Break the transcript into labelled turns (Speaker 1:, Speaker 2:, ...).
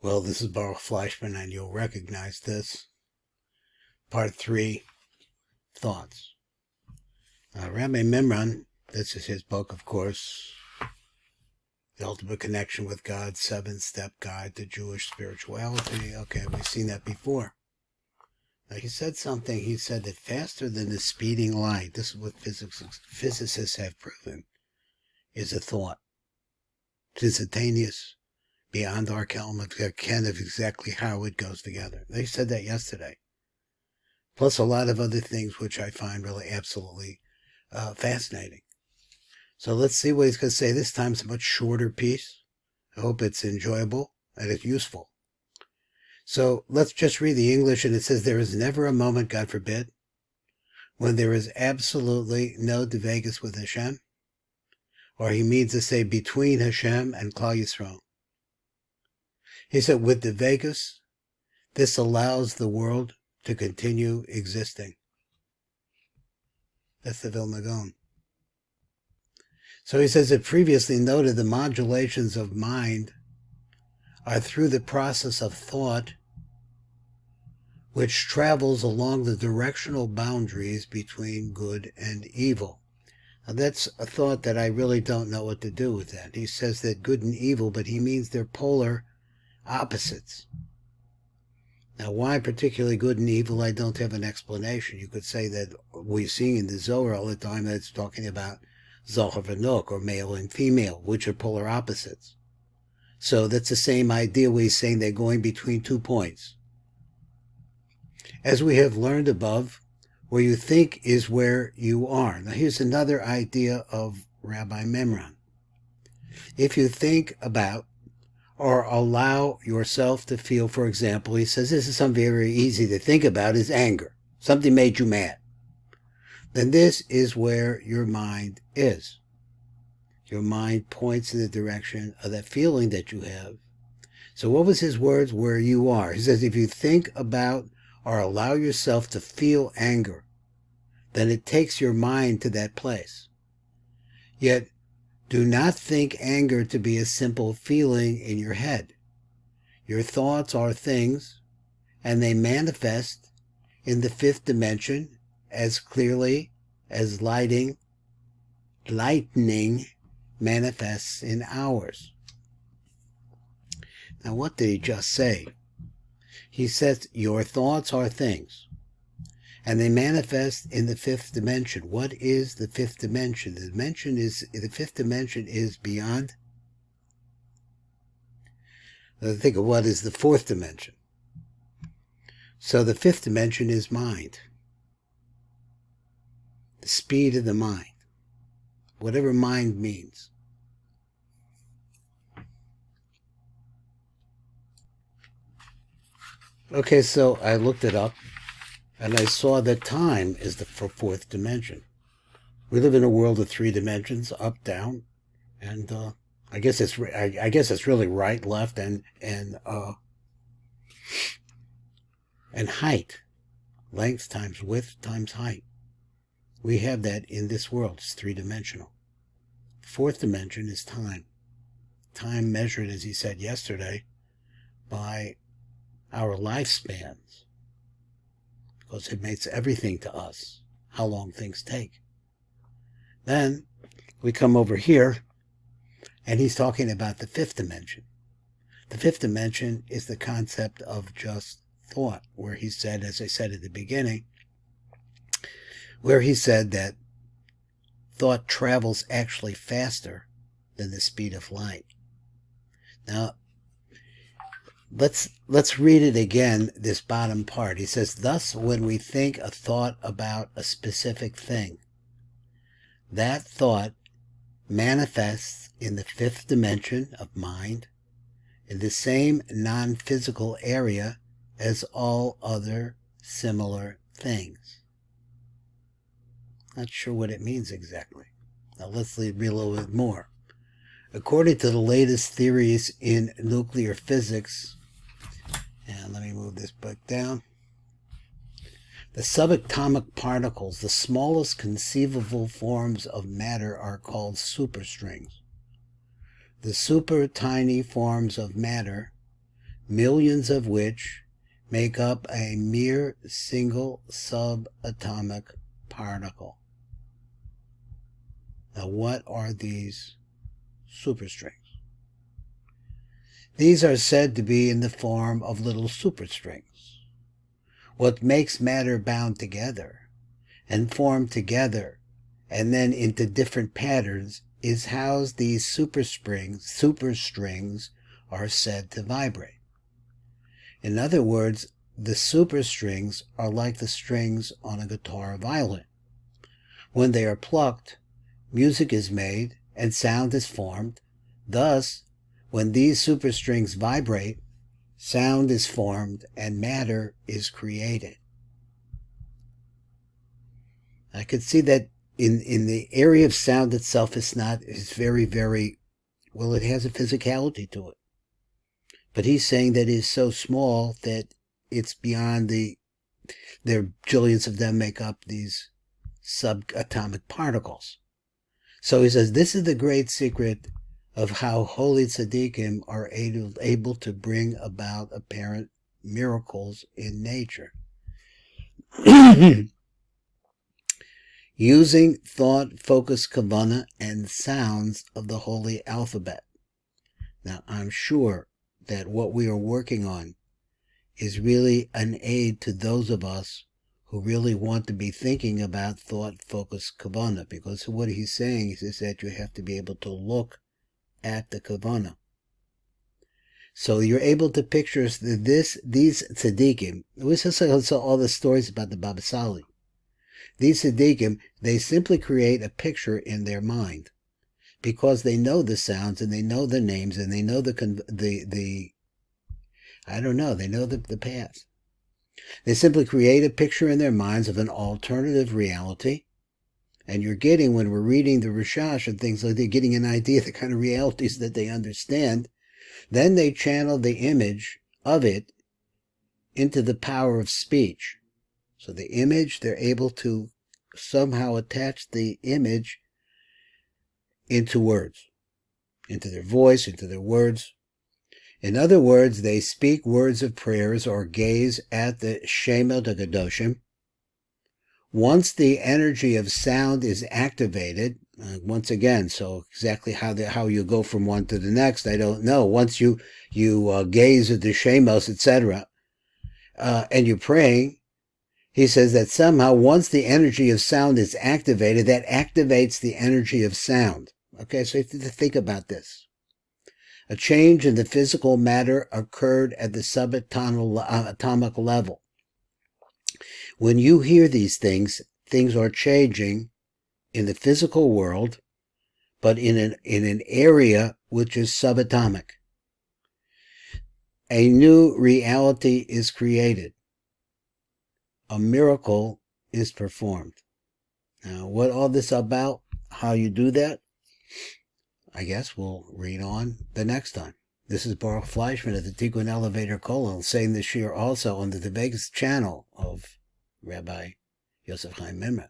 Speaker 1: Well, this is Baruch Fleischman, and you'll recognize this. Part 3, Thoughts. Rabbi Mimran, this is his book, of course, The Ultimate Connection with God, 7-Step Guide to Jewish Spirituality. Okay, we've seen that before. Now, he said something. He said that faster than the speeding light, this is what physicists have proven, is a thought. It's instantaneous, beyond our realm of exactly how it goes together. They said that yesterday. Plus a lot of other things which I find really absolutely fascinating. So let's see what he's going to say. This time it's a much shorter piece. I hope it's enjoyable and it's useful. So let's just read the English, and it says, there is never a moment, God forbid, when there is absolutely no Devagus with Hashem, or he means to say between Hashem and Klal Yisrael. He said, with Devagus, this allows the world to continue existing. That's the Vilna Gaon. So he says, it previously noted the modulations of mind are through the process of thought, which travels along the directional boundaries between good and evil. Now that's a thought that I really don't know what to do with that. He says that good and evil, but he means they're polar opposites. Now, why particularly good and evil, I don't have an explanation. You could say that we see in the Zohar all the time that it's talking about Zachar v'Nok, or male and female, which are polar opposites. So that's the same idea where he's saying they're going between 2 points. As we have learned above, where you think is where you are. Now here's another idea of Rabbi Mimran. If you think about or allow yourself to feel, for example, he says this is something very easy to think about, is anger. Something made you mad. Then this is where your mind is. Your mind points in the direction of that feeling that you have. So what was his words? Where you are. He says if you think about or allow yourself to feel anger, then it takes your mind to that place. Yet, do not think anger to be a simple feeling in your head. Your thoughts are things, and they manifest in the 5th dimension as clearly as lightning manifests in ours. Now, what did he just say? He says your thoughts are things, and they manifest in the 5th dimension. What is the 5th dimension? The 5th dimension is beyond. Let's think of what is the 4th dimension. So the 5th dimension is mind. The speed of the mind. Whatever mind means. Okay, so I looked it up, and I saw that time is the 4th dimension. We live in a world of 3 dimensions, up, down, and I guess it's really right, left, and height, length times width times height. We have that in this world. It's 3-dimensional. The 4th dimension is time. Time measured, as he said yesterday, by our lifespans, because it makes everything to us, how long things take. Then we come over here, and he's talking about the 5th dimension. The 5th dimension is the concept of just thought, where he said, as I said at the beginning, where he said that thought travels actually faster than the speed of light. Now, let's read it again, this bottom part. He says, thus, when we think a thought about a specific thing, that thought manifests in the 5th dimension of mind, in the same non-physical area as all other similar things. Not sure what it means exactly. Now let's read a little bit more. According to the latest theories in nuclear physics, and let me move this book down. The subatomic particles, the smallest conceivable forms of matter, are called superstrings. The super tiny forms of matter millions of which make up a mere single subatomic particle. Now, what are these superstrings? These are said to be in the form of little superstrings. What makes matter bound together and form together and then into different patterns is how these superstrings are said to vibrate. In other words, the superstrings are like the strings on a guitar or violin. When they are plucked, music is made and sound is formed. Thus, when these superstrings vibrate, sound is formed and matter is created. I could see that in the area of sound itself, it's very, very, well, it has a physicality to it. But he's saying that it is so small that it's beyond there are billions of them make up these subatomic particles. So he says this is the great secret of how holy tzadikim are able to bring about apparent miracles in nature. Using thought-focused kavanah and sounds of the holy alphabet. Now, I'm sure that what we are working on is really an aid to those of us who really want to be thinking about thought-focused kavanah, because what he's saying is that you have to be able to look at the kavanah. So you're able to picture these tzadikim. This is also all the stories about the Baba Sali. These tzadikim, they simply create a picture in their mind because they know the sounds and they know the names and they know the path. They simply create a picture in their minds of an alternative reality. And you're getting, when we're reading the Rishash and things like that, getting an idea of the kind of realities that they understand. Then they channel the image of it into the power of speech. So the image, they're able to somehow attach the image into words, into their voice, into their words. In other words, they speak words of prayers or gaze at the Shema Kadoshim. Once the energy of sound is activated, once again, so exactly how you go from one to the next, I don't know. Once you gaze at the Shemos, etc., and you're praying, he says that somehow once the energy of sound is activated, that activates the energy of sound. Okay, so you have to think about this. A change in the physical matter occurred at the subatomic level. When you hear these things, things are changing in the physical world, but in an area which is subatomic. A new reality is created. A miracle is performed. Now, what all this about, how you do that, I guess we'll read on the next time. This is Baruch Fleischman at the Tikkun Elevator Kollel, saying this year also on the Vegas channel of Rabbi Yosef Chaim Mimran.